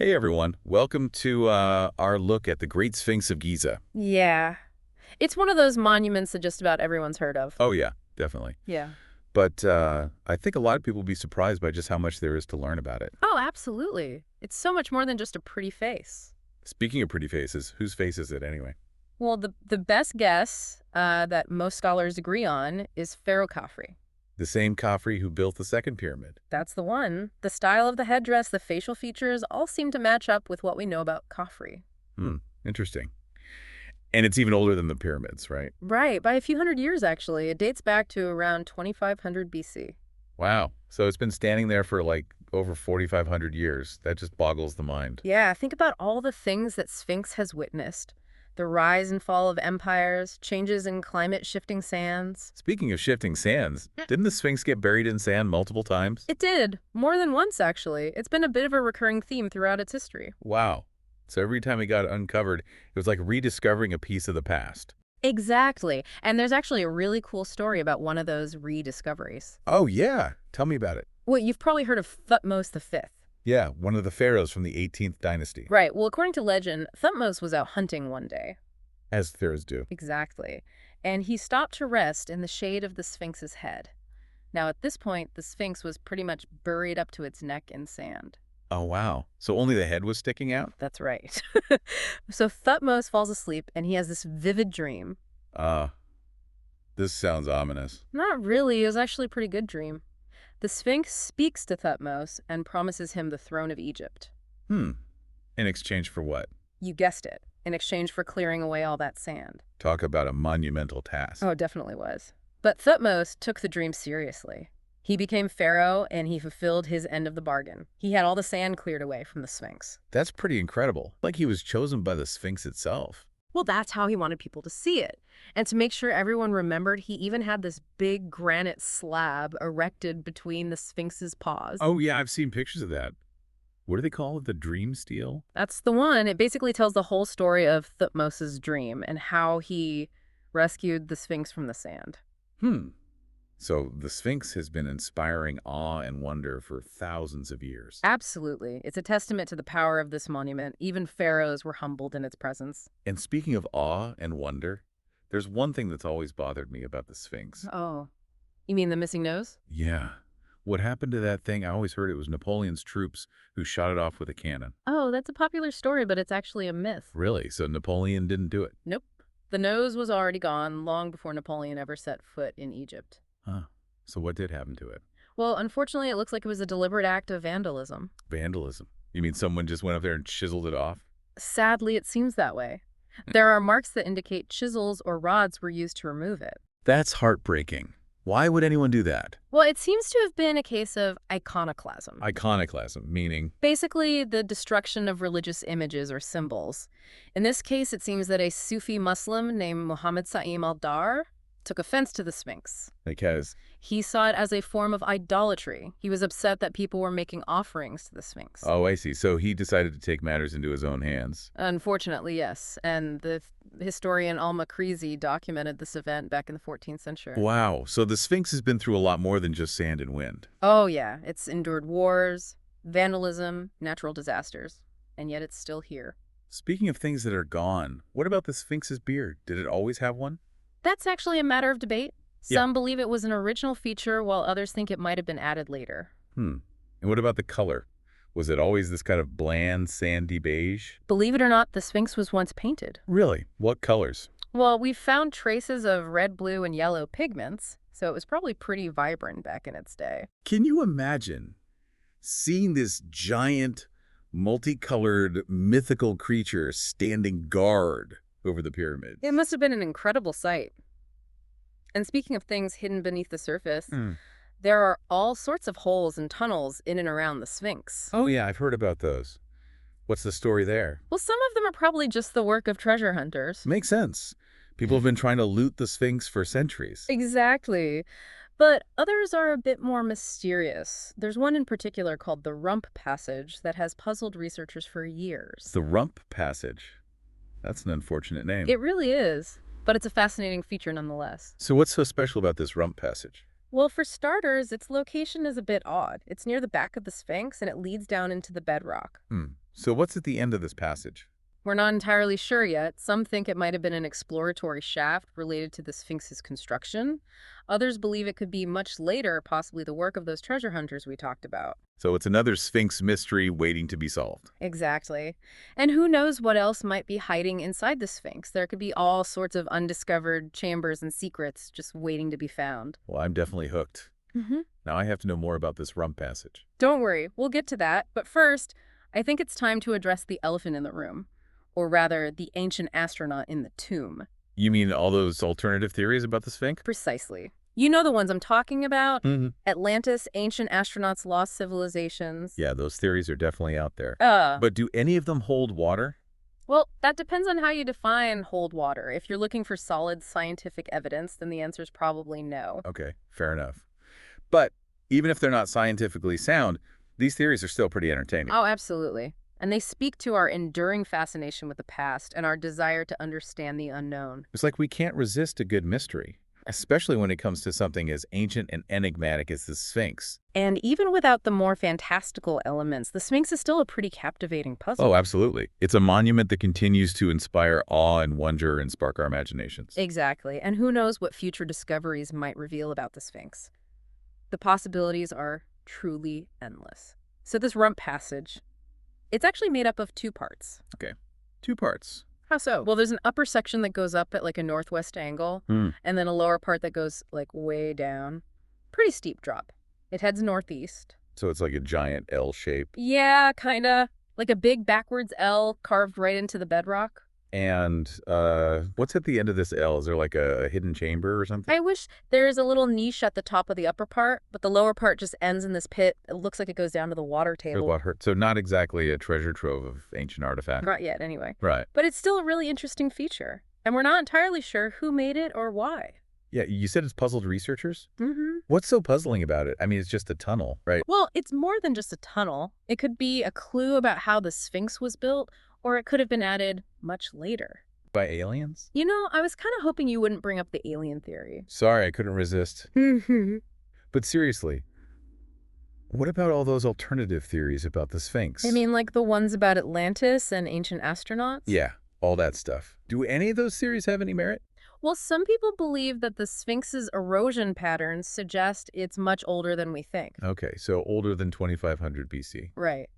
Hey everyone, welcome to our look at the Great Sphinx of Giza. Yeah. It's one of those monuments that just about everyone's heard of. Oh yeah, definitely. Yeah. But I think a lot of people will be surprised by just how much there is to learn about it. Oh, absolutely. It's so much more than just a pretty face. Speaking of pretty faces, whose face is it anyway? Well, the best guess that most scholars agree on is Pharaoh Khafre. The same Khafre who built the second pyramid. That's the one. The style of the headdress, the facial features all seem to match up with what we know about Khafre. Hmm, interesting. And it's even older than the pyramids, right? Right, by a few hundred years, actually. It dates back to around 2500 BC. Wow. So it's been standing there for like over 4,500 years. That just boggles the mind. Yeah, think about all the things that Sphinx has witnessed. The rise and fall of empires, changes in climate-shifting sands. Speaking of shifting sands, didn't the Sphinx get buried in sand multiple times? It did. More than once, actually. It's been a bit of a recurring theme throughout its history. Wow. So every time it got uncovered, it was like rediscovering a piece of the past. Exactly. And there's actually a really cool story about one of those rediscoveries. Oh, yeah. Tell me about it. Well, you've probably heard of Thutmose V. Yeah, one of the pharaohs from the 18th dynasty. Right. Well, according to legend, Thutmose was out hunting one day. As pharaohs do. Exactly. And he stopped to rest in the shade of the Sphinx's head. Now, at this point, the Sphinx was pretty much buried up to its neck in sand. Oh, wow. So only the head was sticking out? That's right. So Thutmose falls asleep, and he has this vivid dream. Uh, this sounds ominous. Not really. It was actually a pretty good dream. The Sphinx speaks to Thutmose and promises him the throne of Egypt. Hmm. In exchange for what? You guessed it, in exchange for clearing away all that sand. Talk about a monumental task. Oh, it definitely was. But Thutmose took the dream seriously. He became pharaoh, and he fulfilled his end of the bargain. He had all the sand cleared away from the Sphinx. That's pretty incredible. Like he was chosen by the Sphinx itself. Well, that's how he wanted people to see it. And to make sure everyone remembered, he even had this big granite slab erected between the Sphinx's paws. Oh, yeah, I've seen pictures of that. What do they call it? The dream stele? That's the one. It basically tells the whole story of Thutmose's dream and how he rescued the Sphinx from the sand. Hmm. So the Sphinx has been inspiring awe and wonder for thousands of years. Absolutely. It's a testament to the power of this monument. Even pharaohs were humbled in its presence. And speaking of awe and wonder, there's one thing that's always bothered me about the Sphinx. Oh, you mean the missing nose? Yeah. What happened to that thing? I always heard it was Napoleon's troops who shot it off with a cannon. Oh, that's a popular story, but it's actually a myth. Really? So Napoleon didn't do it? Nope. The nose was already gone long before Napoleon ever set foot in Egypt. Huh. So what did happen to it? Well, unfortunately, it looks like it was a deliberate act of vandalism. Vandalism. You mean someone just went up there and chiseled it off? Sadly, it seems that way. There are marks that indicate chisels or rods were used to remove it. That's heartbreaking. Why would anyone do that? Well, it seems to have been a case of iconoclasm. Iconoclasm, meaning? Basically, the destruction of religious images or symbols. In this case, it seems that a Sufi Muslim named Muhammad Sa'im al-Dar took offense to the Sphinx. Because? He saw it as a form of idolatry. He was upset that people were making offerings to the Sphinx. Oh, I see. So he decided to take matters into his own hands. Unfortunately, yes. And the historian Al-Makrizi documented this event back in the 14th century. Wow. So the Sphinx has been through a lot more than just sand and wind. Oh, yeah. It's endured wars, vandalism, natural disasters. And yet it's still here. Speaking of things that are gone, what about the Sphinx's beard? Did it always have one? That's actually a matter of debate. Yeah. Some believe it was an original feature, while others think it might have been added later. And what about the color? Was it always this kind of bland, sandy beige? Believe it or not, the Sphinx was once painted. Really? What colors? Well, we've found traces of red, blue, and yellow pigments, so it was probably pretty vibrant back in its day. Can you imagine seeing this giant, multicolored, mythical creature standing guard over the pyramids? It must have been an incredible sight. And speaking of things hidden beneath the surface, there are all sorts of holes and tunnels in and around the Sphinx. Oh, yeah, I've heard about those. What's the story there? Well, some of them are probably just the work of treasure hunters. Makes sense. People have been trying to loot the Sphinx for centuries. Exactly. But others are a bit more mysterious. There's one in particular called the Rump Passage that has puzzled researchers for years. The Rump Passage. That's an unfortunate name. It really is, but it's a fascinating feature nonetheless. So what's so special about this Rump Passage? Well, for starters, its location is a bit odd. It's near the back of the Sphinx, and it leads down into the bedrock. So what's at the end of this passage? We're not entirely sure yet. Some think it might have been an exploratory shaft related to the Sphinx's construction. Others believe it could be much later, possibly the work of those treasure hunters we talked about. So it's another Sphinx mystery waiting to be solved. Exactly. And who knows what else might be hiding inside the Sphinx? There could be all sorts of undiscovered chambers and secrets just waiting to be found. Well, I'm definitely hooked. Now I have to know more about this rump passage. Don't worry, we'll get to that. But first, I think it's time to address the elephant in the room. Or rather, the ancient astronaut in the tomb. You mean all those alternative theories about the Sphinx? Precisely. You know the ones I'm talking about? Mm-hmm. Atlantis, ancient astronauts, lost civilizations. Yeah, those theories are definitely out there. But But do any of them hold water? well, that depends on how you define hold water. If you're looking for solid scientific evidence, then the answer is probably no. Okay, fair enough. But even if they're not scientifically sound, these theories are still pretty entertaining. Oh, absolutely. And they speak to our enduring fascination with the past and our desire to understand the unknown. It's like we can't resist a good mystery, especially when it comes to something as ancient and enigmatic as the Sphinx. And even without the more fantastical elements, the Sphinx is still a pretty captivating puzzle. Oh, absolutely. It's a monument that continues to inspire awe and wonder and spark our imaginations. Exactly. And who knows what future discoveries might reveal about the Sphinx. The possibilities are truly endless. So this rump passage, it's actually made up of two parts. Okay, 2 parts. How so? Well, there's an upper section that goes up at like a northwest angle, and then a lower part that goes like way down. Pretty steep drop. It heads northeast. So it's like a giant L shape. Yeah, kinda. Like a big backwards L carved right into the bedrock. And what's at the end of this L? Is there like a hidden chamber or something? I wish there is a little niche at the top of the upper part, but the lower part just ends in this pit. It looks like it goes down to the water Or table. what hurt? So not exactly a treasure trove of ancient artifacts. Not yet, anyway. Right. But it's still a really interesting feature, and we're not entirely sure who made it or why. Yeah, you said it's puzzled researchers? Mm-hmm. What's so puzzling about it? I mean, it's just a tunnel, right? Well, it's more than just a tunnel. It could be a clue about how the Sphinx was built, or it could have been added much later. By aliens? You know, I was kind of hoping you wouldn't bring up the alien theory. Sorry, I couldn't resist. Mm-hmm. But seriously, what about all those alternative theories about the Sphinx? I mean, like the ones about Atlantis and ancient astronauts? Yeah, all that stuff. Do any of those theories have any merit? Well, some people believe that the Sphinx's erosion patterns suggest it's much older than we think. Okay, so older than 2500 BC. Right.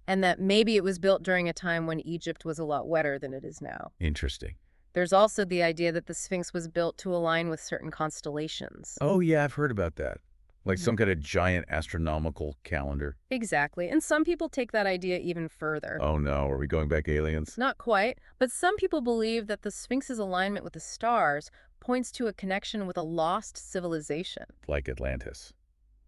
And that maybe it was built during a time when Egypt was a lot wetter than it is now. Interesting. There's also the idea that the Sphinx was built to align with certain constellations. Oh, yeah, I've heard about that. Like some kind of giant astronomical calendar. Exactly. And some people take that idea even further. Oh no, are we going back aliens? Not quite, but some people believe that the Sphinx's alignment with the stars points to a connection with a lost civilization. Like Atlantis.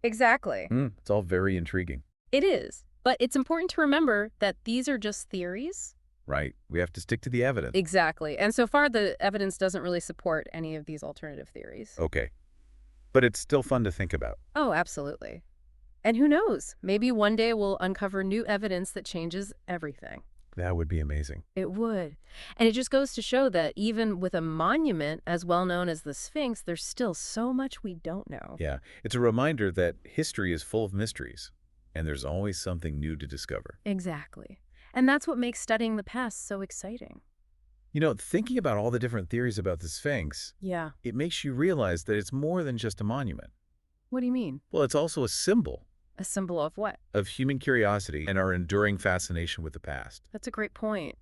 Exactly. It's all very intriguing. It is. But it's important to remember that these are just theories. Right. We have to stick to the evidence. Exactly. And so far, the evidence doesn't really support any of these alternative theories. Okay. But it's still fun to think about. Oh, absolutely. And who knows? Maybe one day we'll uncover new evidence that changes everything. That would be amazing. It would. And it just goes to show that even with a monument as well known as the Sphinx, there's still so much we don't know. Yeah. It's a reminder that history is full of mysteries, and there's always something new to discover. Exactly. And that's what makes studying the past so exciting. You know, thinking about all the different theories about the Sphinx, Yeah. it makes you realize that it's more than just a monument. What do you mean? Well, it's also a symbol A symbol of what? of human curiosity and our enduring fascination with the past. That's a great point.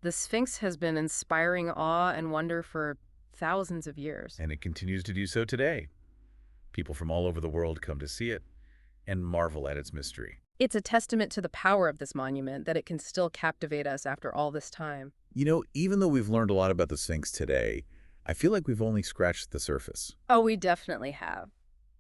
The Sphinx has been inspiring awe and wonder for thousands of years. And it continues to do so today. People from all over the world come to see it and marvel at its mystery. It's a testament to the power of this monument that it can still captivate us after all this time. You know, even though we've learned a lot about the Sphinx today, I feel like we've only scratched the surface. Oh, we definitely have.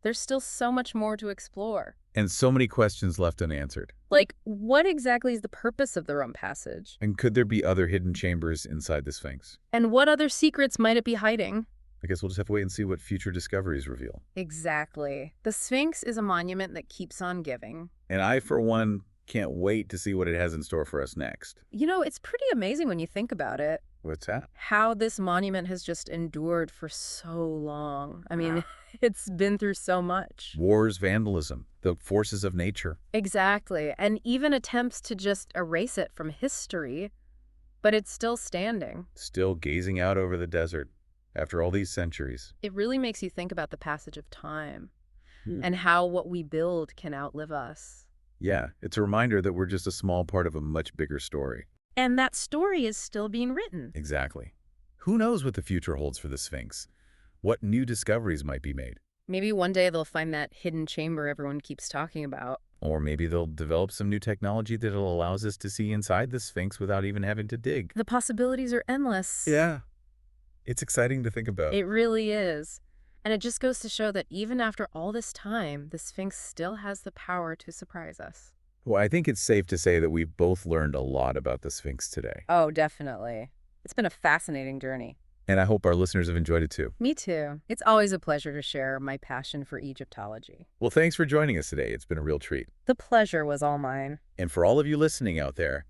There's still so much more to explore. And so many questions left unanswered. Like, what exactly is the purpose of the Rump Passage? And could there be other hidden chambers inside the Sphinx? And what other secrets might it be hiding? I guess we'll just have to wait and see what future discoveries reveal. Exactly. The Sphinx is a monument that keeps on giving. And I, for one, can't wait to see what it has in store for us next. You know, it's pretty amazing when you think about it. What's that? How this monument has just endured for so long. I mean, it's been through so much. Wars, vandalism, the forces of nature. Exactly. And even attempts to just erase it from history, but it's still standing. Still gazing out over the desert after all these centuries. It really makes you think about the passage of time Hmm. and how what we build can outlive us. Yeah, it's a reminder that we're just a small part of a much bigger story. And that story is still being written. Exactly. Who knows what the future holds for the Sphinx? What new discoveries might be made? Maybe one day they'll find that hidden chamber everyone keeps talking about. Or maybe they'll develop some new technology that'll allow us to see inside the Sphinx without even having to dig. The possibilities are endless. Yeah, it's exciting to think about. It really is. And it just goes to show that even after all this time, the Sphinx still has the power to surprise us. Well, I think it's safe to say that we've both learned a lot about the Sphinx today. Oh, definitely. It's been a fascinating journey. And I hope our listeners have enjoyed it too. Me too. It's always a pleasure to share my passion for Egyptology. Well, thanks for joining us today. It's been a real treat. The pleasure was all mine. And for all of you listening out there,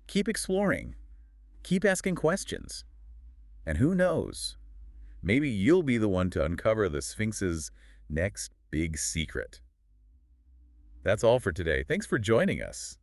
keep exploring, keep asking questions. And who knows, maybe you'll be the one to uncover the Sphinx's next big secret. That's all for today. Thanks for joining us.